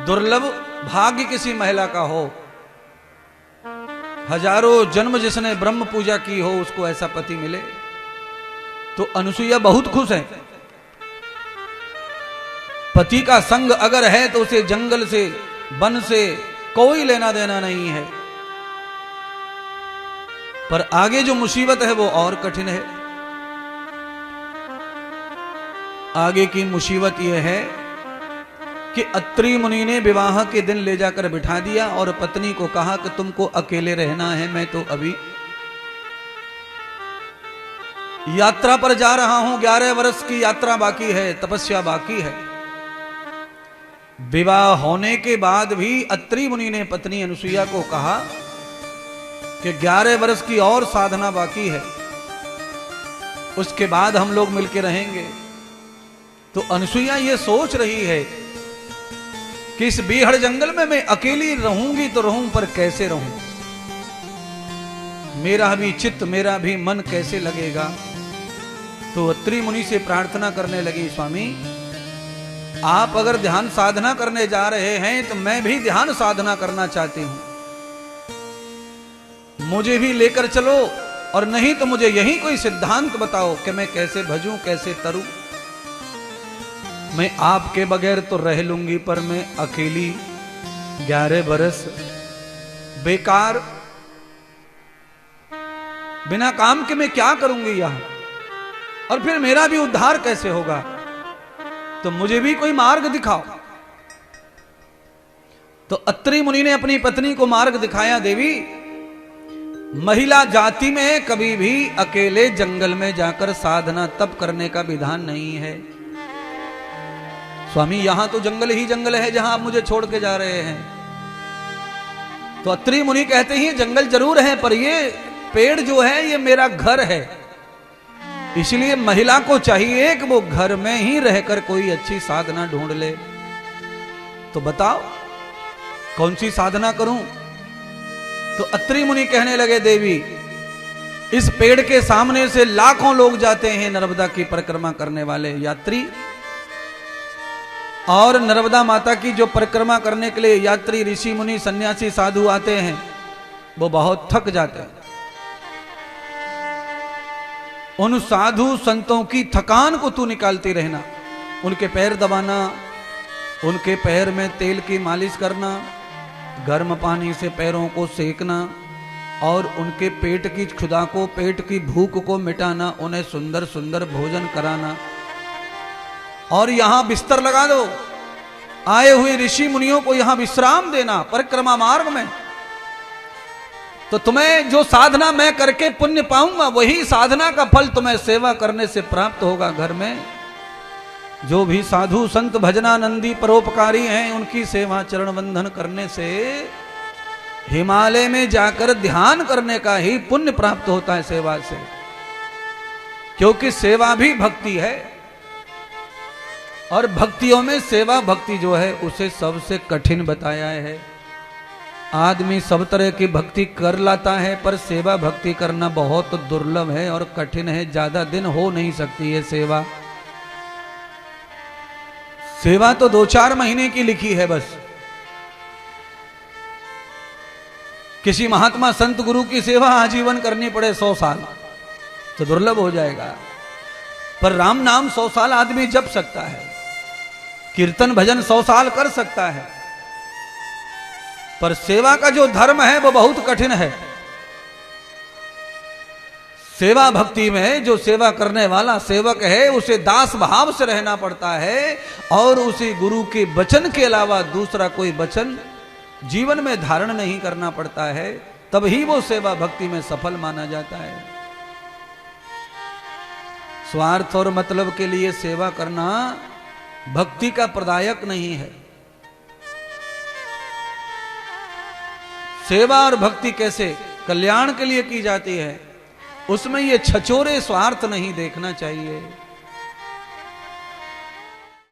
दुर्लभ भाग्य किसी महिला का हो, हजारों जन्म जिसने ब्रह्म पूजा की हो उसको ऐसा पति मिले। तो अनुसुईया बहुत खुश है। पति का संग अगर है तो उसे जंगल से वन से कोई लेना देना नहीं है। पर आगे जो मुसीबत है वो और कठिन है। आगे की मुसीबत यह है कि अत्रि मुनि ने विवाह के दिन ले जाकर बिठा दिया और पत्नी को कहा कि तुमको अकेले रहना है, मैं तो अभी यात्रा पर जा रहा हूं, 11 वर्ष की यात्रा बाकी है, तपस्या बाकी है। विवाह होने के बाद भी अत्रि मुनि ने पत्नी अनुसुईया को कहा कि 11 वर्ष की और साधना बाकी है, उसके बाद हम लोग मिलकर रहेंगे। तो अनुसुईया ये सोच रही है कि इस बीहड़ जंगल में मैं अकेली रहूंगी तो रहूं, पर कैसे रहूं, मेरा भी चित्त मेरा भी मन कैसे लगेगा। तो अत्रि मुनि से प्रार्थना करने लगी, स्वामी आप अगर ध्यान साधना करने जा रहे हैं तो मैं भी ध्यान साधना करना चाहती हूं, मुझे भी लेकर चलो, और नहीं तो मुझे यही कोई सिद्धांत बताओ कि मैं कैसे भजूं कैसे तरूं। मैं आपके बगैर तो रह लूंगी, पर मैं अकेली 11 बरस बेकार बिना काम के मैं क्या करूंगी यहां, और फिर मेरा भी उद्धार कैसे होगा, तो मुझे भी कोई मार्ग दिखाओ। तो अत्रि मुनि ने अपनी पत्नी को मार्ग दिखाया, देवी महिला जाति में कभी भी अकेले जंगल में जाकर साधना तप करने का विधान नहीं है। स्वामी यहां तो जंगल ही जंगल है जहां आप मुझे छोड़ के जा रहे हैं। तो अत्रि मुनि कहते हैं जंगल जरूर है, पर ये पेड़ जो है ये मेरा घर है, इसलिए महिला को चाहिए कि वो घर में ही रहकर कोई अच्छी साधना ढूंढ ले। तो बताओ कौन सी साधना करूं। तो अत्रि मुनि कहने लगे, देवी इस पेड़ के सामने से लाखों लोग जाते हैं, नर्मदा की परिक्रमा करने वाले यात्री, और नर्मदा माता की जो परिक्रमा करने के लिए यात्री ऋषि मुनि सन्यासी साधु आते हैं वो बहुत थक जाते हैं। उन साधु संतों की थकान को तू निकालती रहना, उनके पैर दबाना, उनके पैर में तेल की मालिश करना, गर्म पानी से पैरों को सेकना, और उनके पेट की क्षुधा को, पेट की भूख को मिटाना, उन्हें सुंदर सुंदर भोजन कराना, और यहां बिस्तर लगा दो, आए हुए ऋषि मुनियों को यहां विश्राम देना परिक्रमा मार्ग में। तो तुम्हें जो साधना मैं करके पुण्य पाऊंगा वही साधना का फल तुम्हें सेवा करने से प्राप्त होगा। घर में जो भी साधु संत भजनानंदी परोपकारी हैं उनकी सेवा चरण वंदन करने से हिमालय में जाकर ध्यान करने का ही पुण्य प्राप्त होता है सेवा से, क्योंकि सेवा भी भक्ति है, और भक्तियों में सेवा भक्ति जो है उसे सबसे कठिन बताया है। आदमी सब तरह की भक्ति कर लाता है, पर सेवा भक्ति करना बहुत दुर्लभ है और कठिन है, ज्यादा दिन हो नहीं सकती है सेवा। सेवा तो 2-4 महीने की लिखी है बस। किसी महात्मा संत गुरु की सेवा आजीवन करनी पड़े 100 साल तो दुर्लभ हो जाएगा, पर राम नाम 100 साल आदमी जप सकता है, कीर्तन भजन 100 साल कर सकता है, पर सेवा का जो धर्म है वो बहुत कठिन है। सेवा भक्ति में जो सेवा करने वाला सेवक है उसे दास भाव से रहना पड़ता है, और उसे गुरु के वचन के अलावा दूसरा कोई वचन जीवन में धारण नहीं करना पड़ता है, तब ही वो सेवा भक्ति में सफल माना जाता है। स्वार्थ और मतलब के लिए सेवा करना भक्ति का प्रदायक नहीं है। सेवा और भक्ति कैसे कल्याण के लिए की जाती है, उसमें ये छचोरे स्वार्थ नहीं देखना चाहिए।